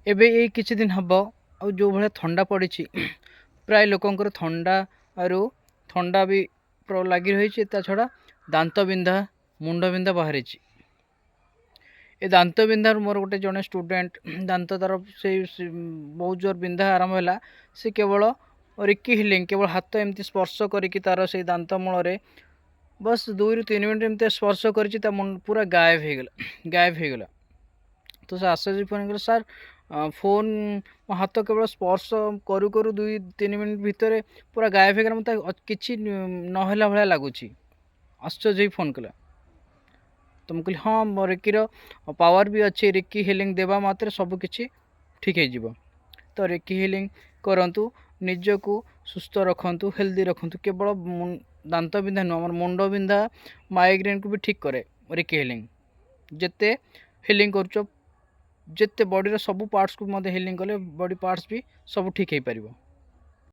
ଏବେ ଏଇ କିଛି ଦିନ ହେବ ଆଉ ଯେଉଁ ଭଳିଆ ଥଣ୍ଡା ପଡ଼ିଛି ପ୍ରାୟ ଲୋକଙ୍କର ଥଣ୍ଡା ବି ଲାଗି ରହିଛି। ତା ଛଡ଼ା ଦାନ୍ତ ବିନ୍ଧା, ମୁଣ୍ଡ ବିନ୍ଧା ବାହାରିଛି। ଏ ଦାନ୍ତ ବିନ୍ଧାରୁ ମୋର ଗୋଟେ ଜଣେ ଷ୍ଟୁଡେଣ୍ଟ ଦାନ୍ତ ତାର ସେଇ ବହୁତ ଜୋର ବିନ୍ଧା ଆରମ୍ଭ ହେଲା। ସେ କେବଳ ରିକି ହିଲିଂ, କେବଳ ହାତ ଏମିତି ସ୍ପର୍ଶ କରିକି ତାର ସେଇ ଦାନ୍ତ ମୂଳରେ ବସ୍ 2ରୁ 3 ମିନିଟ୍ ଏମିତି ସ୍ପର୍ଶ କରିଛି, ତା ମୁଣ୍ଡ ପୁରା ଗାୟବ ହେଇଗଲା। ତ ସେ ଆଶ୍ଚର୍ଯ୍ୟ ଫୋନ୍ କଲେ, ସାର୍ ଫୋନ୍ ମୋ ହାତ କେବଳ ସ୍ପର୍ଶ କରୁ କରୁ 2-3 ମିନିଟ୍ ଭିତରେ ପୁରା ଗାୟବ ହେଇଗଲା, ମୋତେ କିଛି ନହେଲା ଭଳିଆ ଲାଗୁଛି। ଆଶ୍ଚର୍ଯ୍ୟ ହେଇ ଫୋନ୍ କଲା। ତ ମୁଁ କହିଲି ହଁ, ମୋ ରିକିର ପାୱାର ବି ଅଛି, ରିକି ହିଲିଂ ଦେବା ମାତ୍ରେ ସବୁ କିଛି ଠିକ୍ ହେଇଯିବ। ତ ରିକି ହିଲିଂ କରନ୍ତୁ, ନିଜକୁ ସୁସ୍ଥ ରଖନ୍ତୁ, ହେଲ୍ଦି ରଖନ୍ତୁ। କେବଳ ଦାନ୍ତ ବିନ୍ଧା ନୁହଁ, ଆମର ମୁଣ୍ଡ ବିନ୍ଧା, ମାଇଗ୍ରେନ୍କୁ ବି ଠିକ୍ କରେ ରିକି ହିଲିଂ। ଯେତେ ହିଲିଂ କରୁଛ, ଯେତେ ବଡ଼ିର ସବୁ ପାର୍ଟସକୁ ମଧ୍ୟ ହିଲିଂ କଲେ ବଡ଼ି ପାର୍ଟସ୍ ବି ସବୁ ଠିକ୍ ହେଇପାରିବ।